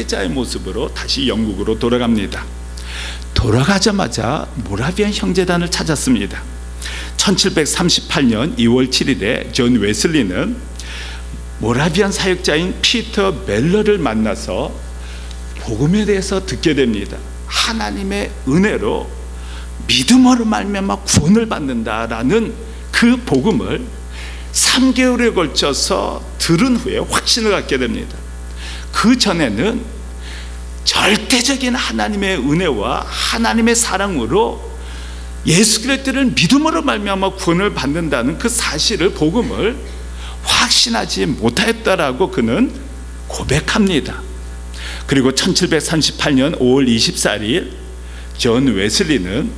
자의 모습으로 다시 영국으로 돌아갑니다. 돌아가자마자 모라비안 형제단을 찾았습니다. 1738년 2월 7일에 존 웨슬리는 모라비안 사역자인 피터 멜러를 만나서 복음에 대해서 듣게 됩니다. 하나님의 은혜로 믿음으로 말미암아 구원을 받는다라는 그 복음을 3개월에 걸쳐서 들은 후에 확신을 갖게 됩니다. 그 전에는 절대적인 하나님의 은혜와 하나님의 사랑으로 예수 그리스도를 믿음으로 말미암아 구원을 받는다는 그 사실을, 복음을 확신하지 못하였다라고 그는 고백합니다. 그리고 1738년 5월 24일 존 웨슬리는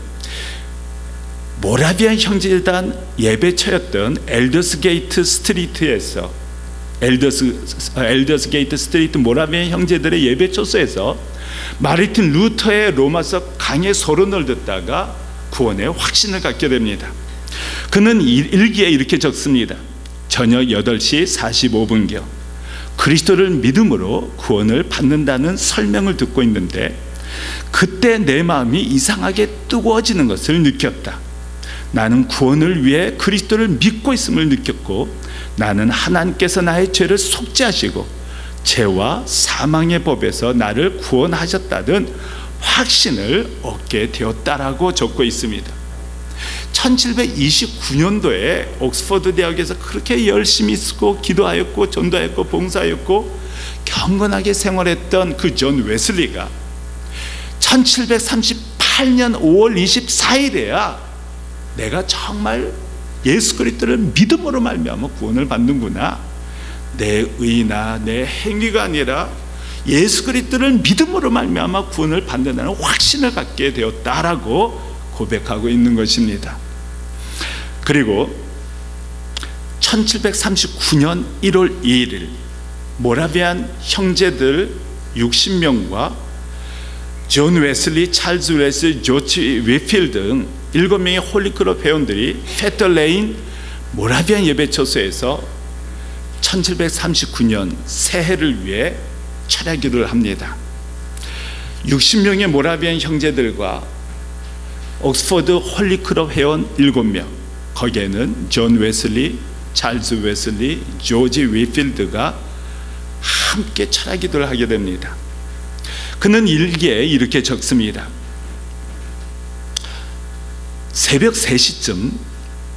모라비안 형제단 예배처였던 엘더스 게이트 스트리트에서 엘더스 게이트 스트리트 모라비안 형제들의 예배 초소에서 마르틴 루터의 로마서 강해 서론을 듣다가 구원의 확신을 갖게 됩니다. 그는 일기에 이렇게 적습니다. 저녁 8시 45분경 그리스도를 믿음으로 구원을 받는다는 설명을 듣고 있는데 그때 내 마음이 이상하게 뜨거워지는 것을 느꼈다. 나는 구원을 위해 그리스도를 믿고 있음을 느꼈고, 나는 하나님께서 나의 죄를 속죄하시고 죄와 사망의 법에서 나를 구원하셨다는 확신을 얻게 되었다라고 적고 있습니다. 1729년도에 옥스퍼드 대학에서 그렇게 열심히 쓰고 기도하였고 전도하였고 봉사하였고 경건하게 생활했던 그 존 웨슬리가 1738년 5월 24일에야 내가 정말 예수 그리스도를 믿음으로 말미암아 구원을 받는구나, 내 의나 내 행위가 아니라 예수 그리스도를 믿음으로 말미암아 구원을 받는다는 확신을 갖게 되었다라고 고백하고 있는 것입니다. 그리고 1739년 1월 2일 모라비안 형제들 60명과 존 웨슬리, 찰스 웨슬리, 조지 위필 등 7명의 홀리클럽 회원들이 페터레인 모라비안 예배초소에서 1739년 새해를 위해 철야기도를 합니다. 60명의 모라비안 형제들과 옥스퍼드 홀리클럽 회원 7명, 거기에는 존 웨슬리, 찰스 웨슬리, 조지 위필드가 함께 철야기도를 하게 됩니다. 그는 일기에 이렇게 적습니다. 새벽 3시쯤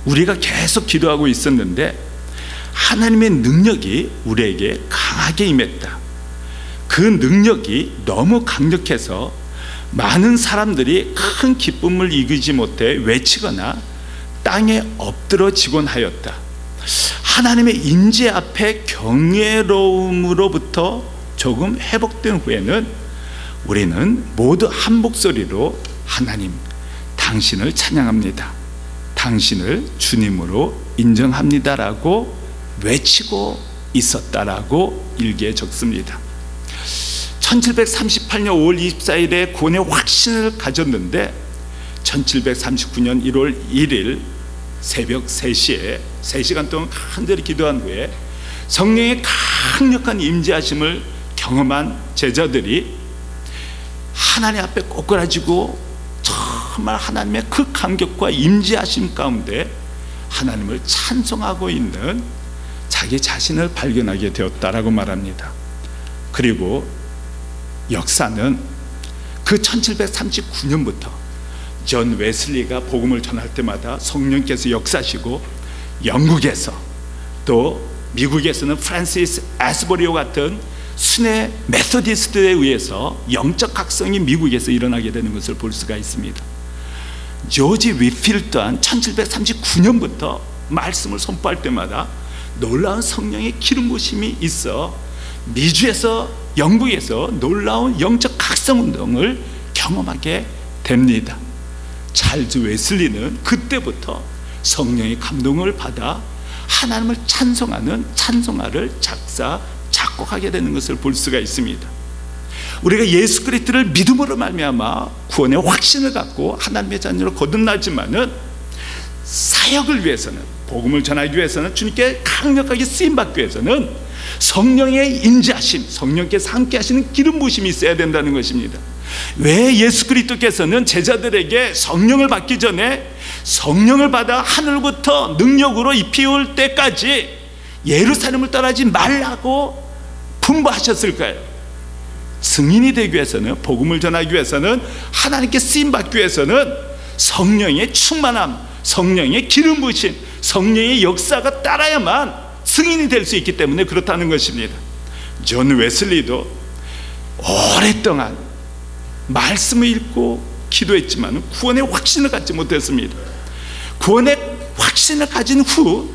우리가 계속 기도하고 있었는데 하나님의 능력이 우리에게 강하게 임했다. 그 능력이 너무 강력해서 많은 사람들이 큰 기쁨을 이기지 못해 외치거나 땅에 엎드러지곤 하였다. 하나님의 임재 앞에 경외로움으로부터 조금 회복된 후에는 우리는 모두 한 목소리로 하나님, 당신을 찬양합니다, 당신을 주님으로 인정합니다라고 외치고 있었다라고 일기에 적습니다. 1738년 5월 24일에 구원의 확신을 가졌는데 1739년 1월 1일 새벽 3시에 3시간 동안 간절히 기도한 후에 성령의 강력한 임재하심을 경험한 제자들이 하나님 앞에 꼬꾸라지고 정말 하나님의 그 감격과 임재하심 가운데 하나님을 찬송하고 있는 자기 자신을 발견하게 되었다라고 말합니다. 그리고 역사는 그 1739년부터 존 웨슬리가 복음을 전할 때마다 성령께서 역사하시고 영국에서 또 미국에서는 프란시스 애스버리오 같은 순회 메소디스트에 의해서 영적 각성이 미국에서 일어나게 되는 것을 볼 수가 있습니다. 조지 위필 또한 1739년부터 말씀을 선포할 때마다 놀라운 성령의 기름 부으심이 있어 미주에서 영국에서 놀라운 영적 각성 운동을 경험하게 됩니다. 찰스 웨슬리는 그때부터 성령의 감동을 받아 하나님을 찬송하는 찬송가를 작곡하게 되는 것을 볼 수가 있습니다. 우리가 예수 그리스도를 믿음으로 말미암아 구원의 확신을 갖고 하나님의 자녀로 거듭나지만은 사역을 위해서는, 복음을 전하기 위해서는, 주님께 강력하게 쓰임받기 위해서는 성령의 인자심, 성령께서 함께 하시는 기름 부으심이 있어야 된다는 것입니다. 왜 예수 그리스도께서는 제자들에게 성령을 받기 전에 성령을 받아 하늘부터 능력으로 입히올 때까지 예루살렘을 떠나지 말라고 분부하셨을까요? 증인이 되기 위해서는, 복음을 전하기 위해서는, 하나님께 쓰임받기 위해서는 성령의 충만함, 성령의 기름 부으심, 성령의 역사가 따라야만 증인이 될 수 있기 때문에 그렇다는 것입니다. 존 웨슬리도 오랫동안 말씀을 읽고 기도했지만 구원의 확신을 갖지 못했습니다. 구원의 확신을 가진 후,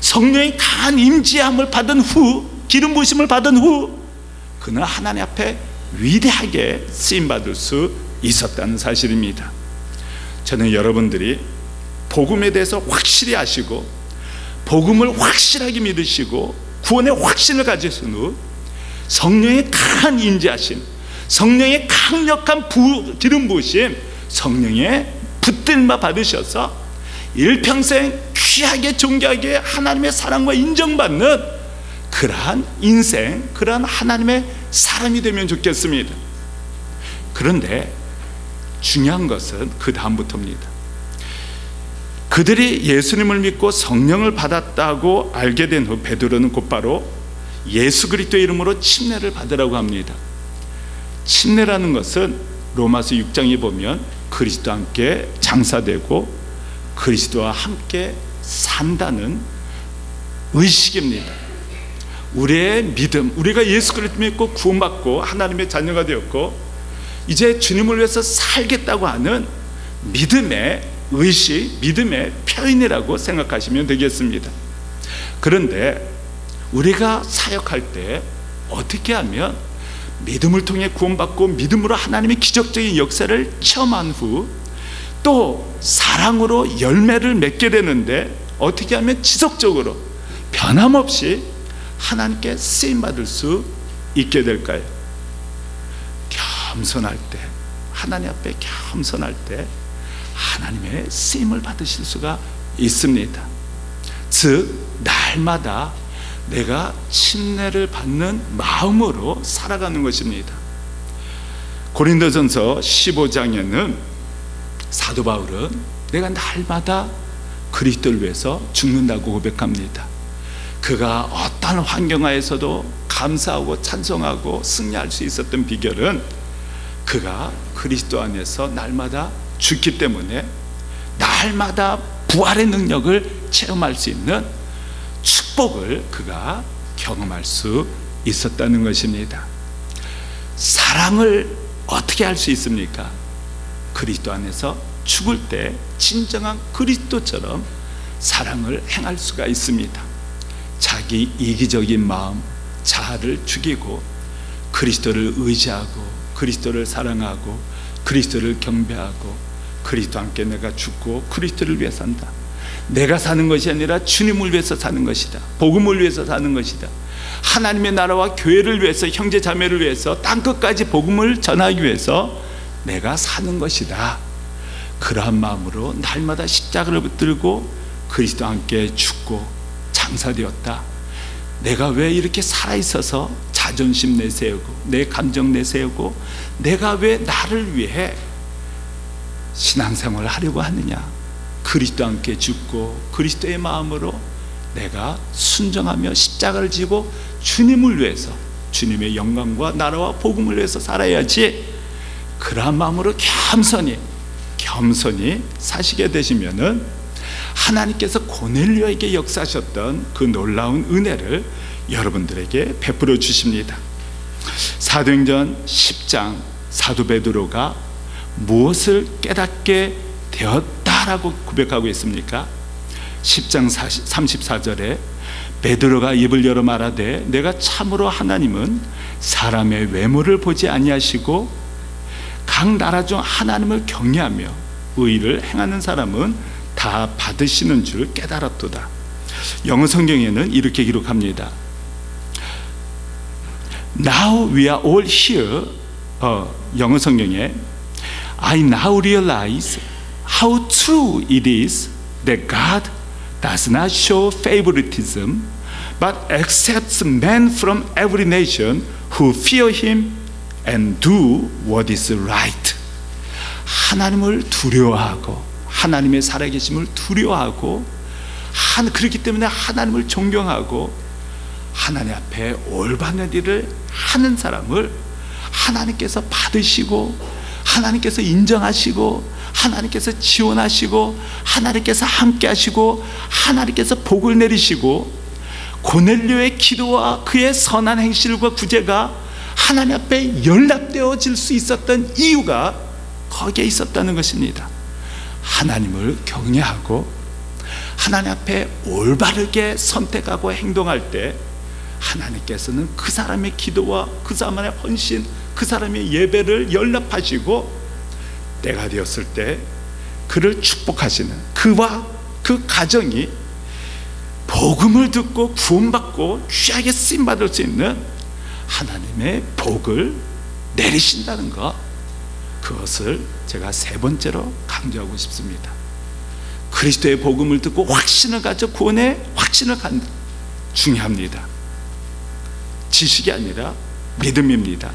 성령의 강한 임재함을 받은 후, 기름 부으심을 받은 후, 그는 하나님 앞에 위대하게 쓰임받을 수 있었다는 사실입니다. 저는 여러분들이 복음에 대해서 확실히 아시고 복음을 확실하게 믿으시고 구원의 확신을 가지신 후 성령의 강한 임재하심, 성령의 강력한 기름 부으심, 성령의 붙들마 받으셔서 일평생 귀하게 존귀하게 하나님의 사랑과 인정받는 그러한 인생, 그러한 하나님의 사람이 되면 좋겠습니다. 그런데 중요한 것은 그 다음부터입니다. 그들이 예수님을 믿고 성령을 받았다고 알게 된 후 베드로는 곧바로 예수 그리스도의 이름으로 침례를 받으라고 합니다. 침례라는 것은 로마서 6장에 보면 그리스도와 함께 장사되고 그리스도와 함께 산다는 의식입니다. 우리의 믿음, 우리가 예수 그리스도 믿고 구원받고 하나님의 자녀가 되었고 이제 주님을 위해서 살겠다고 하는 믿음의 의식, 믿음의 표현이라고 생각하시면 되겠습니다. 그런데 우리가 사역할 때 어떻게 하면 믿음을 통해 구원받고 믿음으로 하나님의 기적적인 역사를 체험한 후 또 사랑으로 열매를 맺게 되는데 어떻게 하면 지속적으로 변함없이 하나님께 쓰임받을 수 있게 될까요? 겸손할 때, 하나님 앞에 겸손할 때 하나님의 쓰임을 받으실 수가 있습니다. 즉 날마다 내가 침례를 받는 마음으로 살아가는 것입니다. 고린도전서 15장에는 사도 바울은 내가 날마다 그리스도를 위해서 죽는다고 고백합니다. 그가 어떤 환경하에서도 감사하고 찬송하고 승리할 수 있었던 비결은 그가 그리스도 안에서 날마다 죽기 때문에 날마다 부활의 능력을 체험할 수 있는 축복을 그가 경험할 수 있었다는 것입니다. 사랑을 어떻게 할 수 있습니까? 그리스도 안에서 죽을 때 진정한 그리스도처럼 사랑을 행할 수가 있습니다. 자기 이기적인 마음, 자아를 죽이고 그리스도를 의지하고 그리스도를 사랑하고 그리스도를 경배하고 그리스도와 함께 내가 죽고 그리스도를 위해 산다. 내가 사는 것이 아니라 주님을 위해서 사는 것이다. 복음을 위해서 사는 것이다. 하나님의 나라와 교회를 위해서, 형제 자매를 위해서, 땅끝까지 복음을 전하기 위해서 내가 사는 것이다. 그러한 마음으로 날마다 십자가를 붙들고 그리스도와 함께 죽고 장사되었다. 내가 왜 이렇게 살아있어서 자존심 내세우고 내 감정 내세우고 내가 왜 나를 위해 신앙생활을 하려고 하느냐. 그리스도와 함께 죽고 그리스도의 마음으로 내가 순종하며 십자가를 지고 주님을 위해서, 주님의 영광과 나라와 복음을 위해서 살아야지. 그러한 마음으로 겸손히 사시게 되시면은 하나님께서 고넬료에게 역사하셨던 그 놀라운 은혜를 여러분들에게 베풀어 주십니다. 사도행전 10장 사도 베드로가 무엇을 깨닫게 되었다라고 고백하고 있습니까? 10장 34절에 베드로가 입을 열어 말하되 내가 참으로 하나님은 사람의 외모를 보지 아니하시고 각 나라 중 하나님을 경외하며 의를 행하는 사람은 다 받으시는 줄 깨달았도다. 영어 성경에는 이렇게 기록합니다. Now we are all here. 영어 성경에 I now realize how true it is that God does not show favoritism but accepts men from every nation who fear him and do what is right. 하나님을 두려워하고 하나님의 살아계심을 두려워하고 그렇기 때문에 하나님을 존경하고 하나님 앞에 올바른 일을 하는 사람을 하나님께서 받으시고 하나님께서 인정하시고 하나님께서 지원하시고 하나님께서 함께 하시고 하나님께서 복을 내리시고 고넬료의 기도와 그의 선한 행실과 구제가 하나님 앞에 연락되어질 수 있었던 이유가 거기에 있었다는 것입니다. 하나님을 경외하고 하나님 앞에 올바르게 선택하고 행동할 때 하나님께서는 그 사람의 기도와 그 사람의 헌신, 그 사람의 예배를 연락하시고 때가 되었을 때 그를 축복하시는, 그와 그 가정이 복음을 듣고 구원받고 귀하게 쓰임받을 수 있는 하나님의 복을 내리신다는 것, 그것을 제가 세 번째로 강조하고 싶습니다. 그리스도의 복음을 듣고 확신을 가져 구원의 확신을 갖는, 중요합니다. 지식이 아니라 믿음입니다.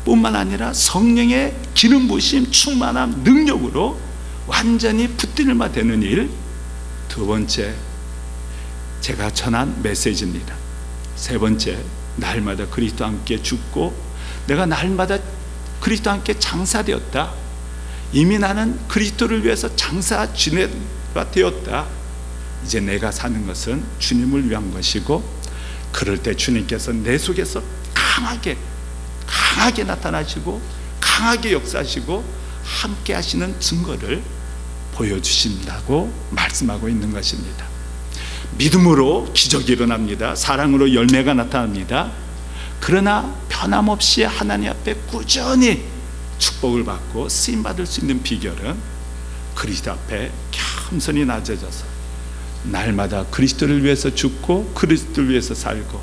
뿐만 아니라 성령의 기름 부으심, 충만함, 능력으로 완전히 붙들림 바 되는 일. 두 번째, 제가 전한 메시지입니다. 세 번째, 날마다 그리스도와 함께 죽고 내가 날마다 그리스도와 함께 장사되었다. 이미 나는 그리스도를 위해서 장사 지내가 되었다. 이제 내가 사는 것은 주님을 위한 것이고, 그럴 때 주님께서 내 속에서 강하게 나타나시고 강하게 역사하시고 함께 하시는 증거를 보여주신다고 말씀하고 있는 것입니다. 믿음으로 기적이 일어납니다. 사랑으로 열매가 나타납니다. 그러나 변함없이 하나님 앞에 꾸준히 축복을 받고 쓰임받을 수 있는 비결은 그리스도 앞에 겸손히 낮아져서 날마다 그리스도를 위해서 죽고 그리스도를 위해서 살고,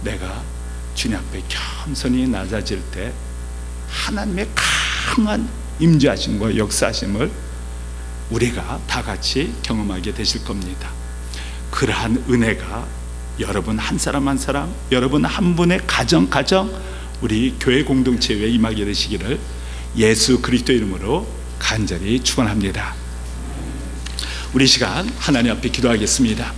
내가 주님 앞에 겸손히 낮아질 때 하나님의 강한 임재하심과 역사하심을 우리가 다 같이 경험하게 되실 겁니다. 그러한 은혜가 여러분 한 사람 한 사람, 여러분 한 분의 가정 우리 교회 공동체에 임하게 되시기를 예수 그리스도 이름으로 간절히 축원합니다. 우리 시간 하나님 앞에 기도하겠습니다.